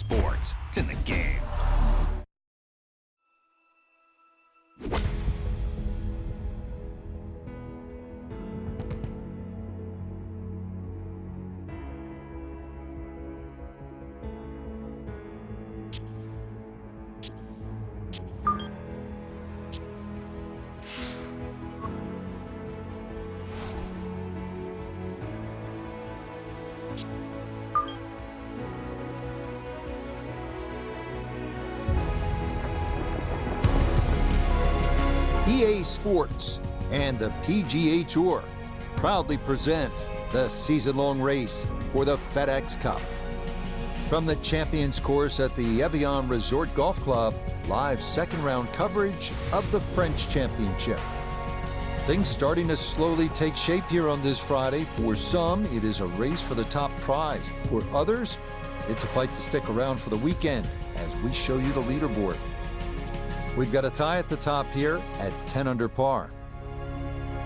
sports. It's in the game. EA Sports and the PGA Tour proudly present the season-long race for the FedEx Cup. From the Champions Course at the Evian Resort Golf Club, live second-round coverage of the French Championship. Things starting to slowly take shape here on this Friday. For some, it is a race for the top prize. For others, it's a fight to stick around for the weekend as we show you the leaderboard. We've got a tie at the top here at 10 under par.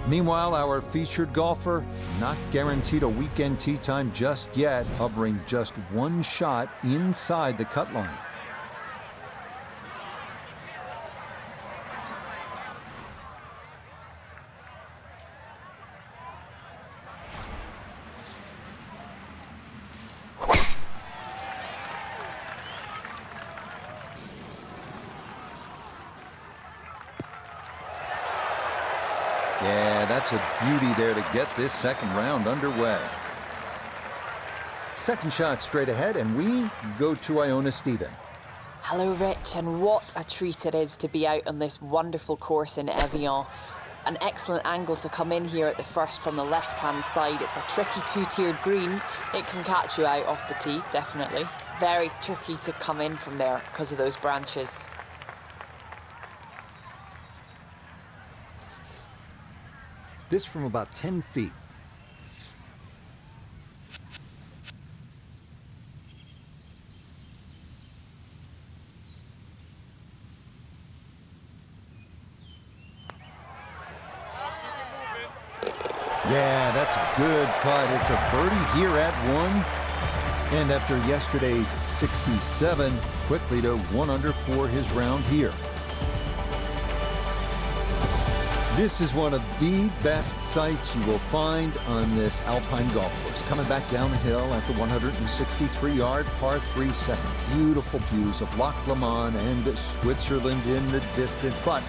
Meanwhile, our featured golfer not guaranteed a weekend tee time just yet, hovering just one shot inside the cut line. Yeah, that's a beauty there to get this second round underway. Second shot straight ahead, and we go to Iona Stephen. Hello, Rich, and what a treat it is to be out on this wonderful course in Evian. An excellent angle to come in here at the first from the left-hand side. It's a tricky two-tiered green. It can catch you out off the tee, definitely. Very tricky to come in from there because of those branches. This from about 10 feet. Yeah, that's a good putt. It's a birdie here at one. And after yesterday's 67, quickly to 1 under for his round here. This is one of the best sights you will find on this Alpine golf course. Coming back down the hill at the 163-yard par 3 second. Beautiful views of Loch Lomond and Switzerland in the distance. But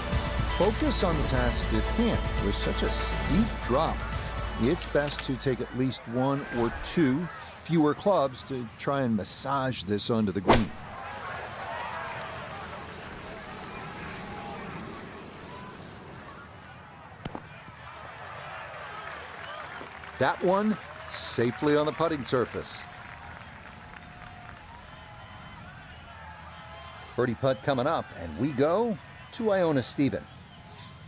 focus on the task at hand. With such a steep drop, it's best to take at least one or two fewer clubs to try and massage this onto the green. That one safely on the putting surface. Birdie putt coming up, and we go to Iona Stephen.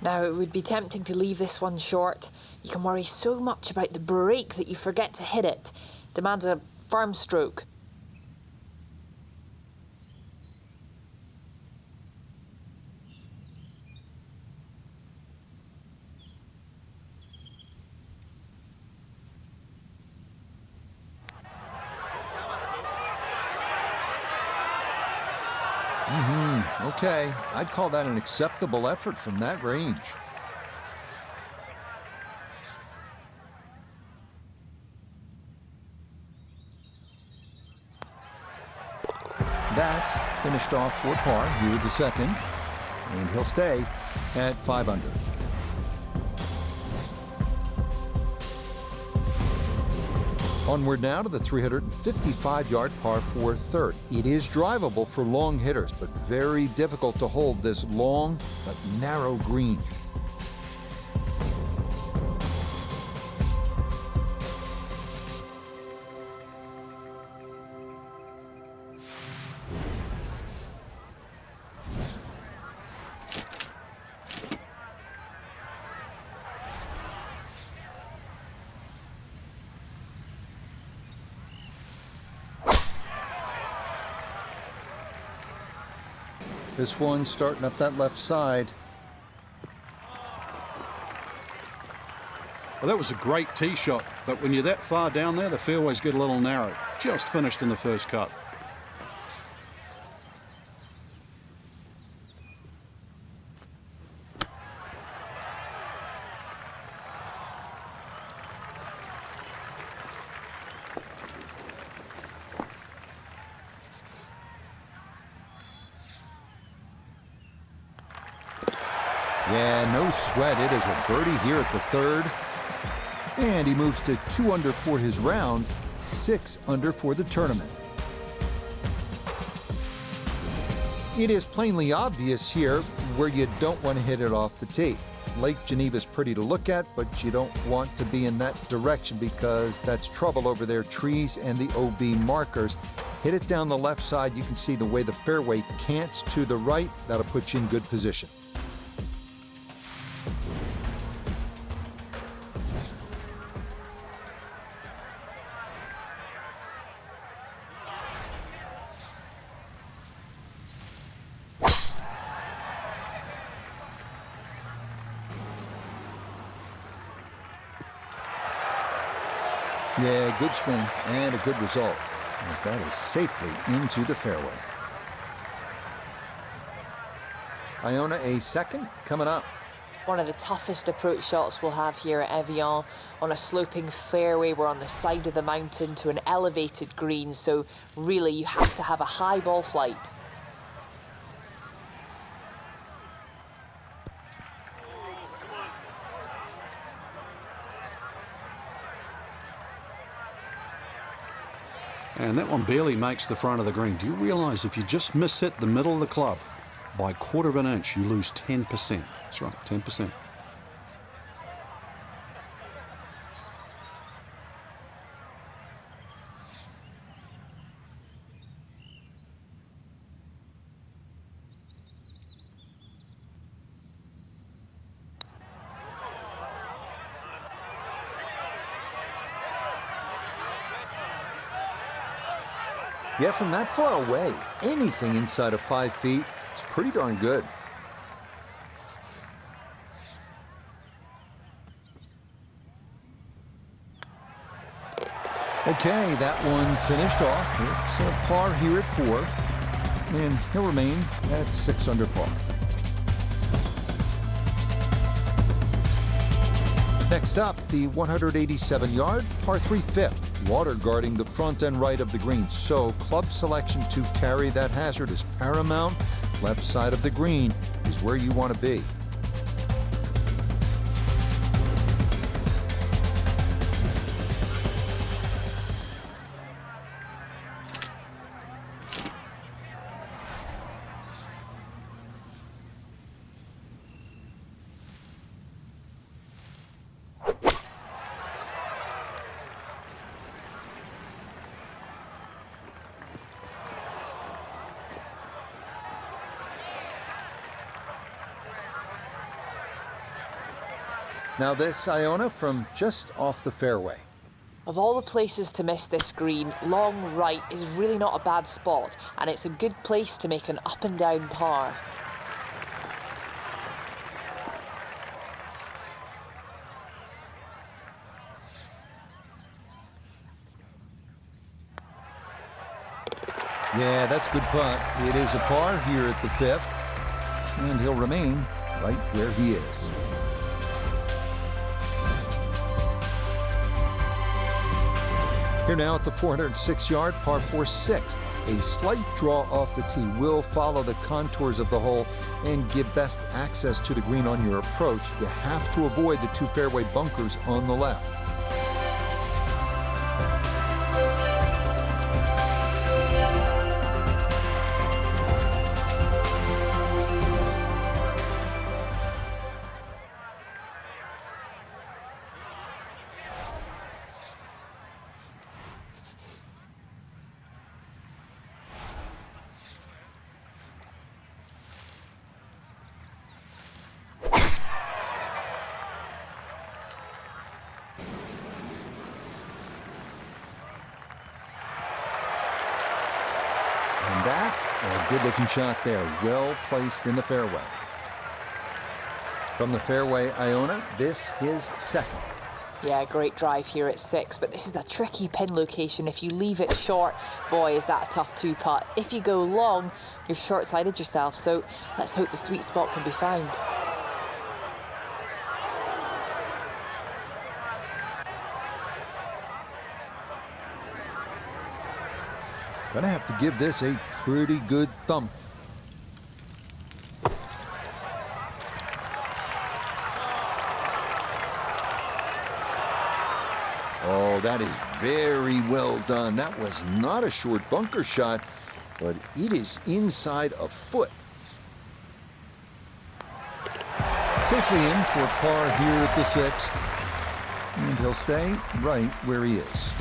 Now, it would be tempting to leave this one short. You can worry so much about the break that you forget to hit it. Demands a firm stroke. Okay, I'd call that an acceptable effort from that range. That finished off for par here the second, and he'll stay at 5 under. Onward now to the 355-yard par 4 third. It is drivable for long hitters, but very difficult to hold this long but narrow green. This one starting up that left side. Well, that was a great tee shot, but when you're that far down there, the fairways get a little narrow. Just finished in the first cut. Yeah, no sweat. It is a birdie here at the third. And he moves to 2 under for his round, 6 under for the tournament. It is plainly obvious here where you don't want to hit it off the tee. Lake Geneva's pretty to look at, but you don't want to be in that direction because that's trouble over there, trees and the OB markers. Hit it down the left side. You can see the way the fairway cants to the right. That'll put you in good position. Yeah, good swing and a good result, as that is safely into the fairway. Iona, a second coming up. One of the toughest approach shots we'll have here at Evian. On a sloping fairway, we're on the side of the mountain to an elevated green, so really you have to have a high ball flight. And that one barely makes the front of the green. Do you realize if you just miss hit the middle of the club by a quarter of an inch, you lose 10%. That's right, 10%. Yeah, from that far away, anything inside of 5 feet is pretty darn good. Okay, that one finished off. It's a par here at 4, and he'll remain at 6 under par. Next up, the 187-yard par 3 fifth. Water guarding the front and right of the green, so club selection to carry that hazard is paramount. Left side of the green is where you want to be. Now this, Iona, from just off the fairway. Of all the places to miss this green, long right is really not a bad spot, and it's a good place to make an up and down par. Yeah, that's a good putt. It is a par here at the 5th, and he'll remain right where he is. Here now at the 406-yard par 4 6th. A slight draw off the tee will follow the contours of the hole and give best access to the green on your approach. You have to avoid the 2 fairway bunkers on the left. And that, a good-looking shot there, well placed in the fairway. From the fairway, Iona, this is second. Yeah, great drive here at 6, but this is a tricky pin location. If you leave it short, boy, is that a tough 2-putt. If you go long, you're short-sided yourself, so let's hope the sweet spot can be found. Gonna have to give this a pretty good thump. Oh, that is very well done. That was not a short bunker shot, but it is inside a foot. Safely in for par here at the 6th. And he'll stay right where he is.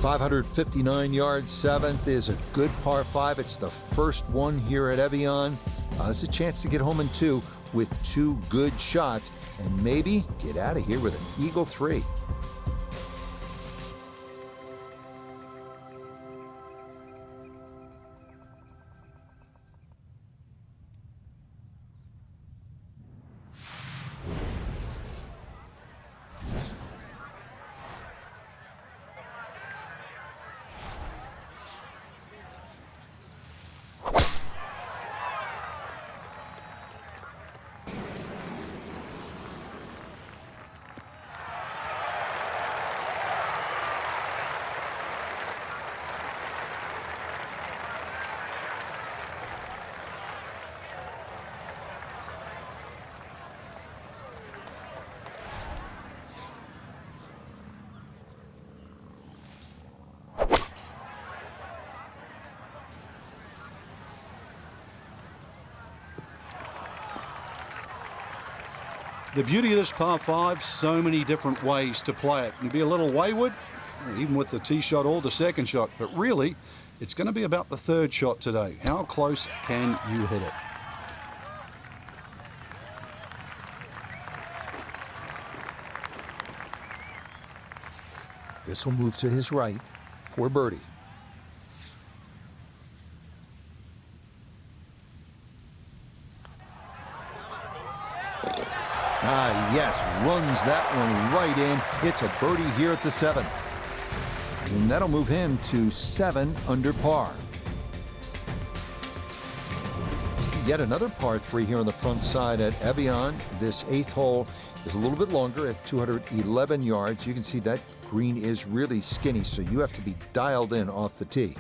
.559 yards, 7th is a good par 5. It's the first one here at Evian. It's a chance to get home in 2 with 2 good shots and maybe get out of here with an eagle 3. The beauty of this par 5, so many different ways to play it. And be a little wayward, even with the tee shot or the second shot. But really, it's going to be about the 3rd shot today. How close can you hit it? This will move to his right for birdie. Yes, runs that one right in. It's a birdie here at the 7th. And that'll move him to 7 under par. Yet another par 3 here on the front side at Evian. This 8th hole is a little bit longer at 211 yards. You can see that green is really skinny, so you have to be dialed in off the tee.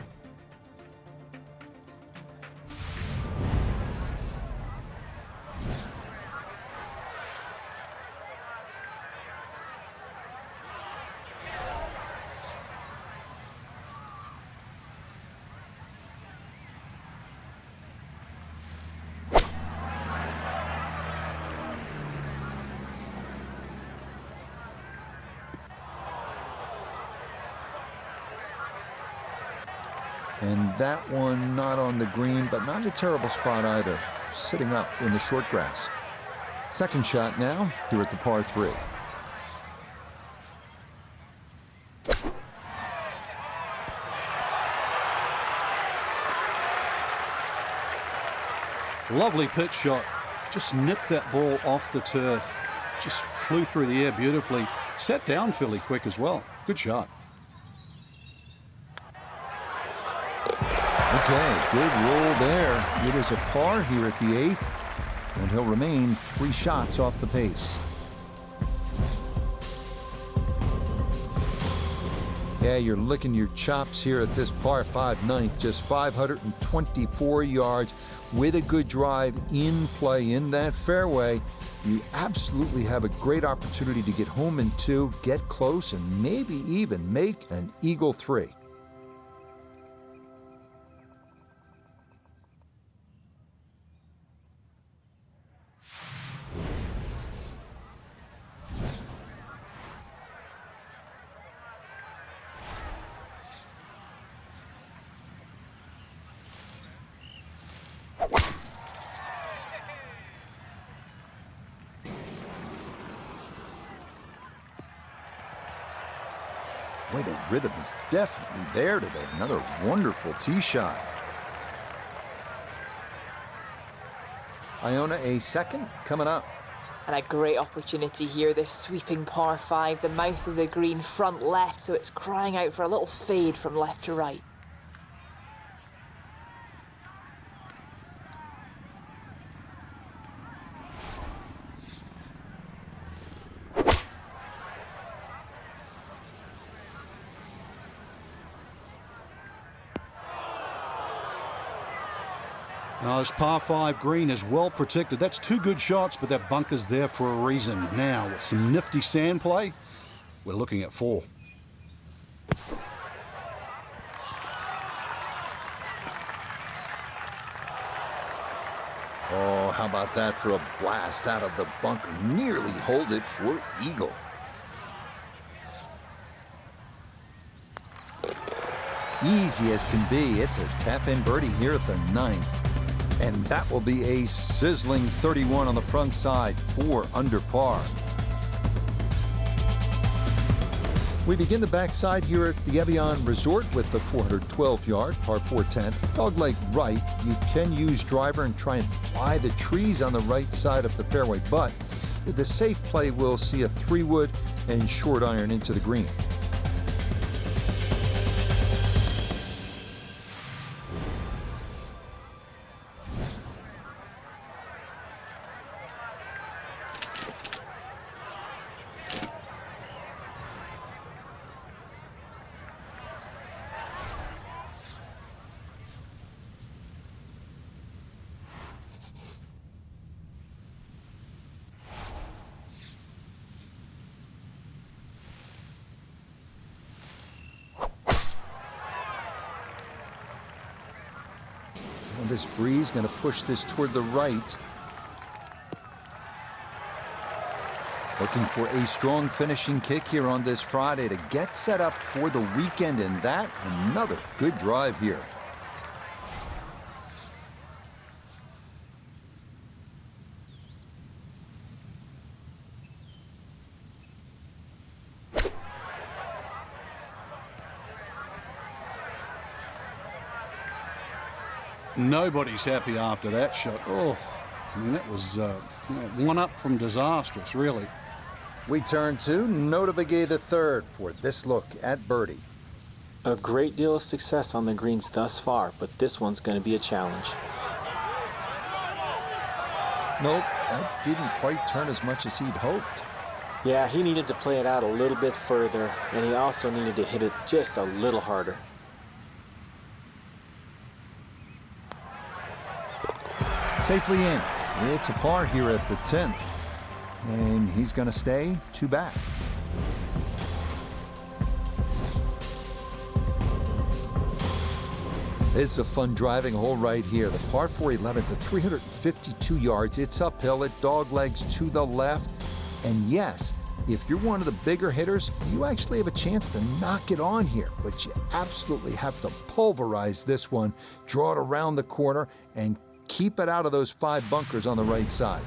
And that one not on the green, but not a terrible spot either. Sitting up in the short grass. Second shot now, here at the par 3. Lovely pitch shot. Just nipped that ball off the turf. Just flew through the air beautifully. Set down fairly quick as well. Good shot. Okay, good roll there. It is a par here at the 8th, and he'll remain 3 shots off the pace. Yeah, you're licking your chops here at this par 5 ninth. Just 524 yards with a good drive in play in that fairway. You absolutely have a great opportunity to get home in 2, get close, and maybe even make an eagle 3. Boy, the rhythm is definitely there today. Another wonderful tee shot. Iona, a second coming up. And a great opportunity here, this sweeping par 5, the mouth of the green, front left, so it's crying out for a little fade from left to right. Now, this par 5 green is well protected. That's 2 good shots, but that bunker's there for a reason. Now, with some nifty sand play, we're looking at 4. Oh, how about that for a blast out of the bunker? Nearly hold it for eagle. Easy as can be. It's a tap-in birdie here at the 9th. And that will be a sizzling 31 on the front side, 4 under par. We begin the backside here at the Evian Resort with the 412-yard par 4 10th. Dogleg right, you can use driver and try and fly the trees on the right side of the fairway, but the safe play will see a 3-wood and short iron into the green. This breeze going to push this toward the right. Looking for a strong finishing kick here on this Friday to get set up for the weekend, and that another good drive here. Nobody's happy after that shot. Oh, I mean, that was one up from disastrous, really. We turn to Nota Begay III for this look at birdie. A great deal of success on the greens thus far, but this one's going to be a challenge. Nope, that didn't quite turn as much as he'd hoped. Yeah, he needed to play it out a little bit further, and he also needed to hit it just a little harder. Safely in. It's a par here at the 10th. And he's going to stay 2 back. This is a fun driving hole right here. The par 4 11th at 352 yards. It's uphill. It dog legs to the left. And yes, if you're one of the bigger hitters, you actually have a chance to knock it on here. But you absolutely have to pulverize this one, draw it around the corner, and keep it out of those 5 bunkers on the right side.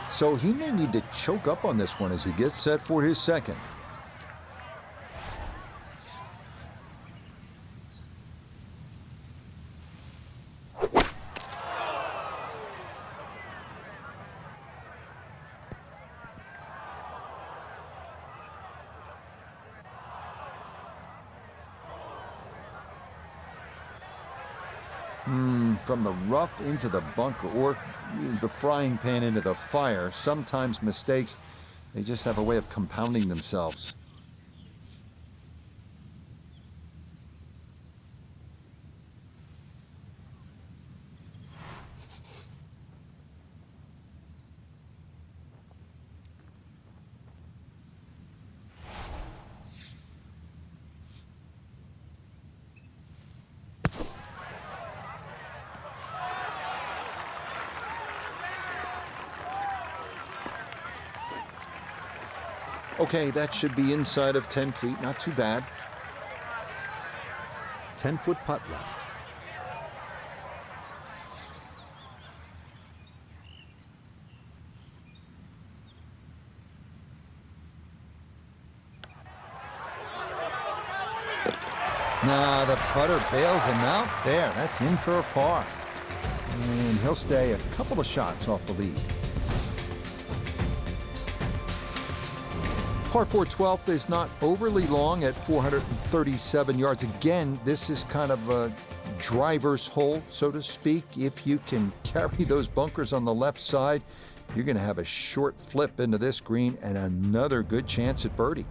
So he may need to choke up on this one as he gets set for his second. From the rough into the bunker, or the frying pan into the fire. Sometimes mistakes, they just have a way of compounding themselves. Okay, that should be inside of 10 feet, not too bad. 10-foot putt left. Nah, the putter bails him out. There, that's in for a par. And he'll stay a couple of shots off the lead. Par 4 12th is not overly long at 437 yards. Again, this is kind of a driver's hole, so to speak. If you can carry those bunkers on the left side, you're going to have a short flip into this green and another good chance at birdie.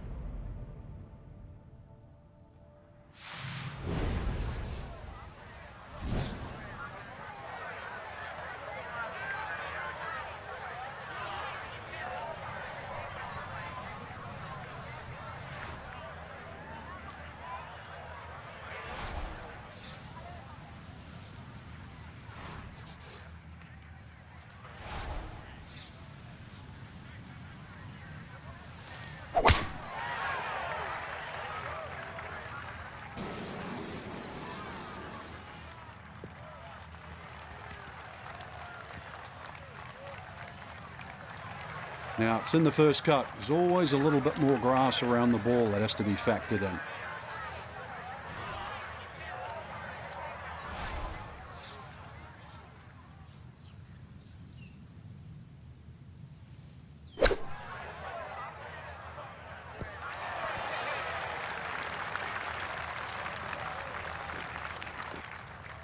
Now, it's in the first cut. There's always a little bit more grass around the ball that has to be factored in.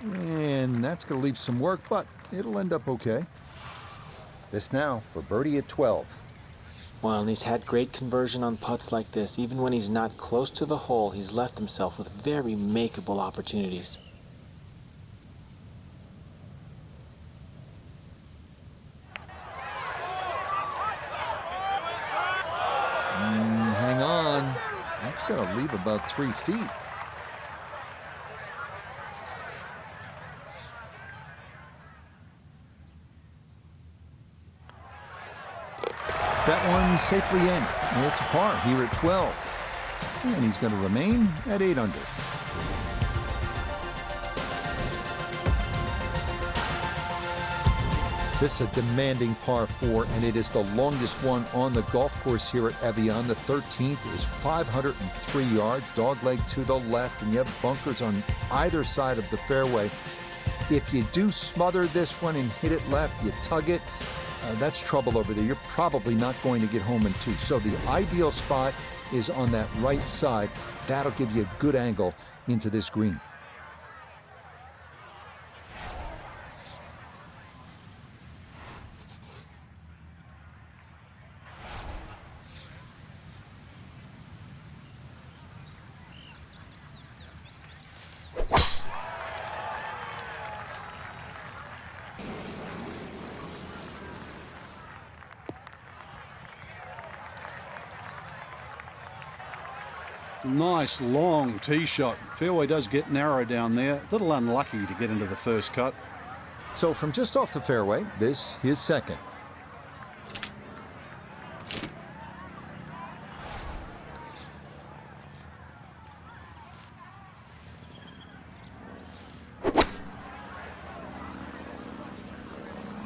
And that's going to leave some work, but it'll end up okay. This now for birdie at 12. Well, and he's had great conversion on putts like this. Even when he's not close to the hole, he's left himself with very makeable opportunities. Hang on. That's going to leave about 3 feet. That one safely in. It's a par here at 12. And he's going to remain at 8 under. This is a demanding par 4, and it is the longest one on the golf course here at Evian. The 13th is 503 yards, dogleg to the left, and you have bunkers on either side of the fairway. If you do smother this one and hit it left, you tug it, that's trouble over there. You're probably not going to get home in 2. So the ideal spot is on that right side. That'll give you a good angle into this green. Nice long tee shot. Fairway does get narrow down there. A little unlucky to get into the first cut. So from just off the fairway, this is second.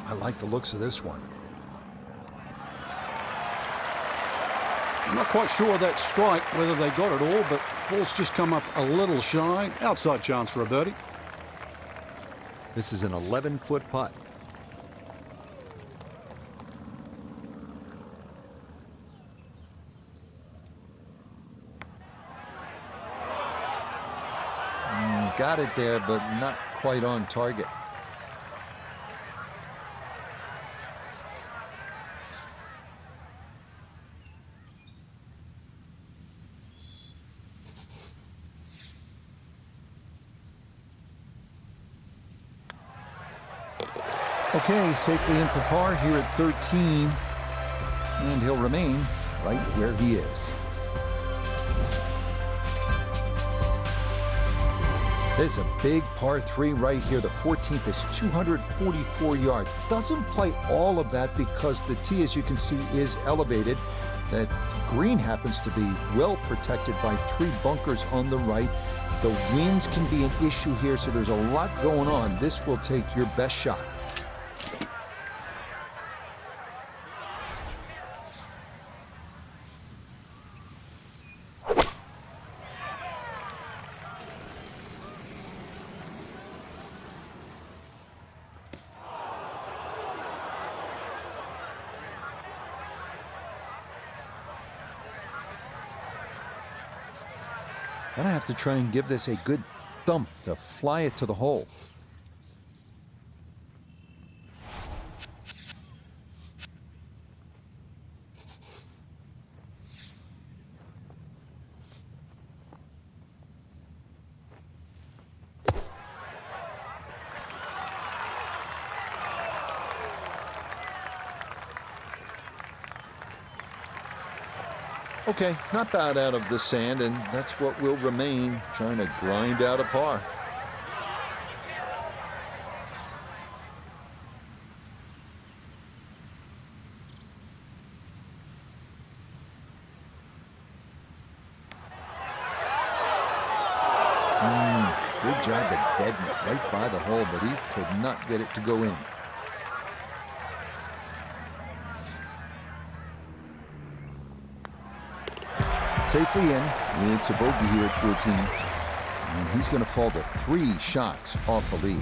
I like the looks of this one. I'm not quite sure that strike, whether they got it all, but ball's just come up a little shy. Outside chance for a birdie. This is an 11-foot putt. Got it there, but not quite on target. Okay, safely in for par here at 13, and he'll remain right where he is. This is a big par 3 right here. The 14th is 244 yards. Doesn't play all of that because the tee, as you can see, is elevated. That green happens to be well protected by 3 bunkers on the right. The winds can be an issue here, so there's a lot going on. This will take your best shot. Gonna have to try and give this a good thump to fly it to the hole. Okay, not bad out of the sand, and that's what will remain, trying to grind out a par. Good job to deaden it right by the hole, but he could not get it to go in. Safely in. It's a bogey here at 14. And he's going to fall to 3 shots off the lead.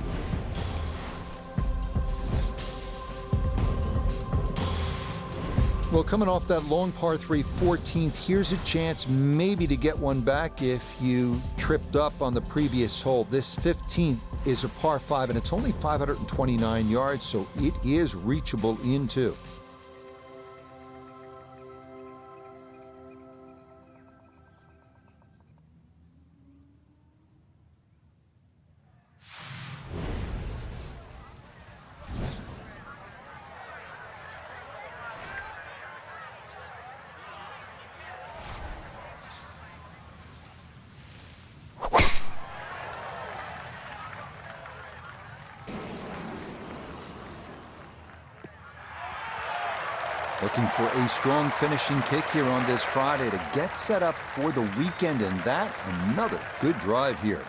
Well, coming off that long par 3 14th, here's a chance maybe to get one back if you tripped up on the previous hole. This 15th is a par 5, and it's only 529 yards, so it is reachable in 2. Looking for a strong finishing kick here on this Friday to get set up for the weekend, and that another good drive here.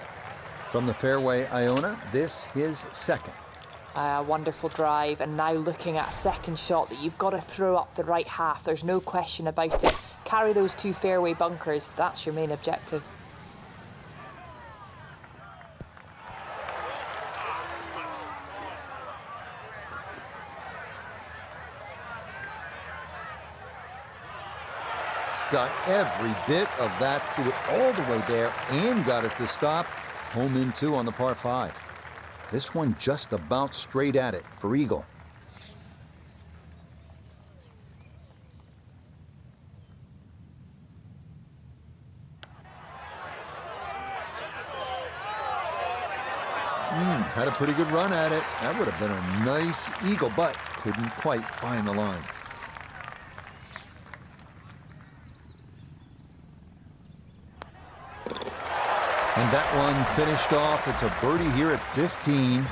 From the fairway, Iona, this his second. A wonderful drive, and now looking at a second shot that you've got to throw up the right half. There's no question about it. Carry those 2 fairway bunkers. That's your main objective. Got every bit of that, threw it all the way there and got it to stop. Home in 2 on the par 5. This one just about straight at it for eagle. Had a pretty good run at it. That would have been a nice eagle, but couldn't quite find the line. And that one finished off. It's a birdie here at 15.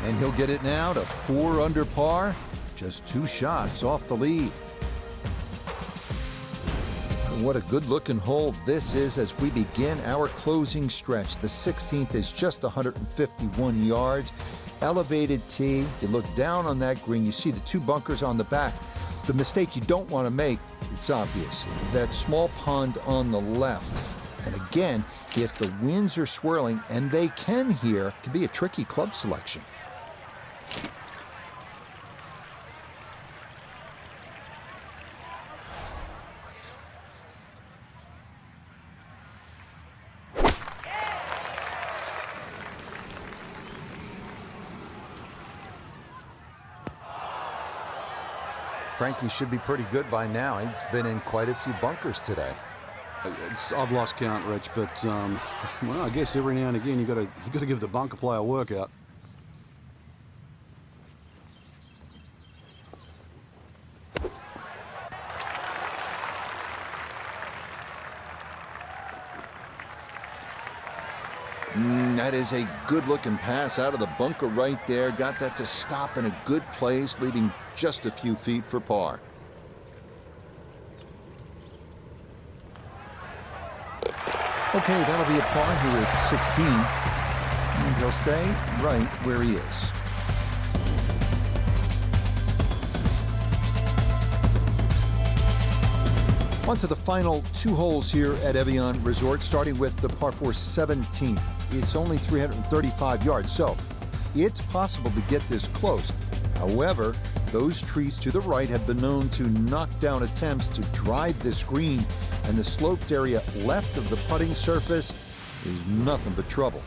And he'll get it now to 4 under par. Just 2 shots off the lead. And what a good-looking hole this is as we begin our closing stretch. The 16th is just 151 yards. Elevated tee. You look down on that green. You see the 2 bunkers on the back. The mistake you don't want to make, it's obvious. That small pond on the left. And again, if the winds are swirling, and they can here, it can be a tricky club selection. Frankie should be pretty good by now. He's been in quite a few bunkers today. I've lost count, Rich, but well, I guess every now and again you got to give the bunker player a workout. That is a good-looking pass out of the bunker right there. Got that to stop in a good place, leaving just a few feet for par. Okay, that'll be a par here at 16. And he'll stay right where he is. On to the final 2 holes here at Evian Resort, starting with the par 4 17th. It's only 335 yards, so it's possible to get this close. However, those trees to the right have been known to knock down attempts to drive this green, and the sloped area left of the putting surface is nothing but trouble.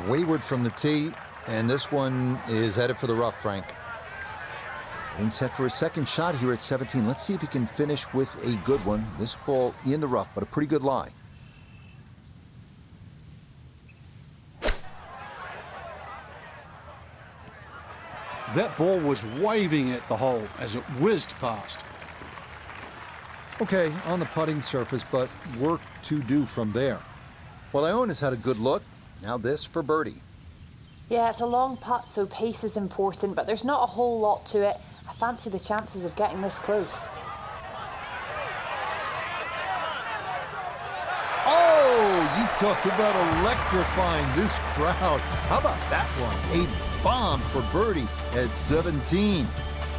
Wayward from the tee, and this one is headed for the rough, Frank. Getting set for his second shot here at 17. Let's see if he can finish with a good one. This ball in the rough, but a pretty good lie. That ball was waving at the hole as it whizzed past. Okay, on the putting surface, but work to do from there. Well, Ione has had a good look. Now this for birdie. Yeah, it's a long putt, so pace is important, but there's not a whole lot to it. I fancy the chances of getting this close. Oh, you talk about electrifying this crowd. How about that one? A bomb for birdie at 17.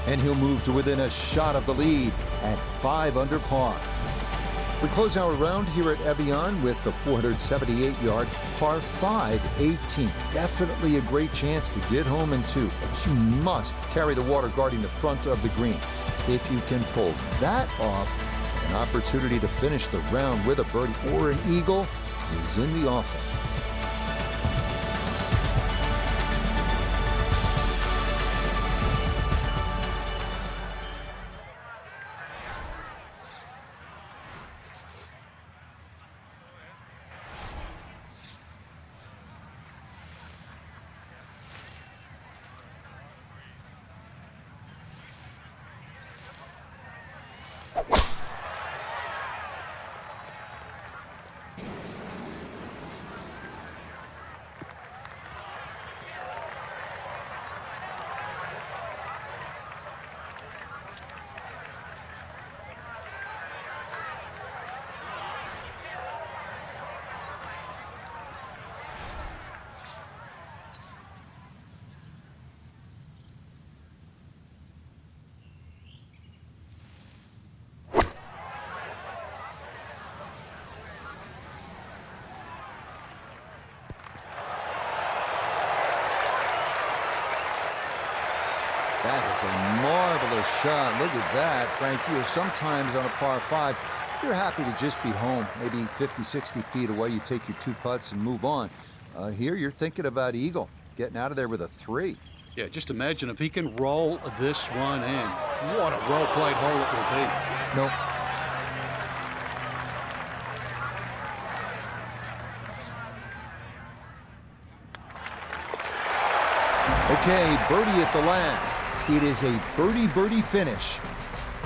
And he'll move to within a shot of the lead at 5 under par. We close our round here at Evian with the 478-yard par 5 18. Definitely a great chance to get home in 2, but you must carry the water guarding the front of the green. If you can pull that off, an opportunity to finish the round with a birdie or an eagle is in the offing. That is a marvelous shot. Look at that, Frank. Sometimes on a par 5, you're happy to just be home, maybe 50, 60 feet away. You take your 2 putts and move on. Here, you're thinking about eagle, getting out of there with a 3. Yeah, just imagine if he can roll this one in. What a well-played hole it will be. Nope. Okay, birdie at the last. It is a birdie finish.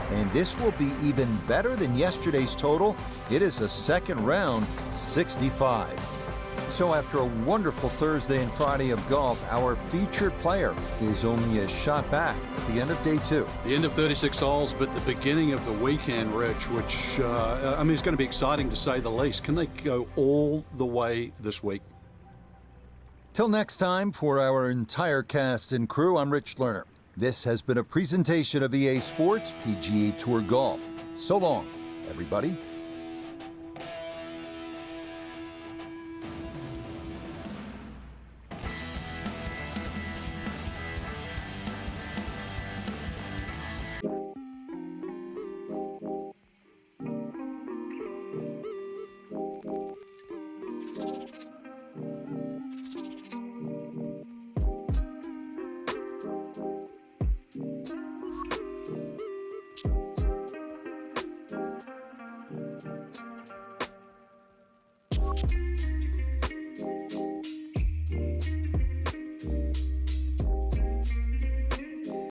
And this will be even better than yesterday's total. It is a second round 65. So after a wonderful Thursday and Friday of golf, our featured player is only a shot back at the end of day 2. The end of 36 holes, but the beginning of the weekend, Rich, which, I mean, it's going to be exciting to say the least. Can they go all the way this week? Till next time, for our entire cast and crew, I'm Rich Lerner. This has been a presentation of EA Sports PGA Tour Golf. So long, everybody.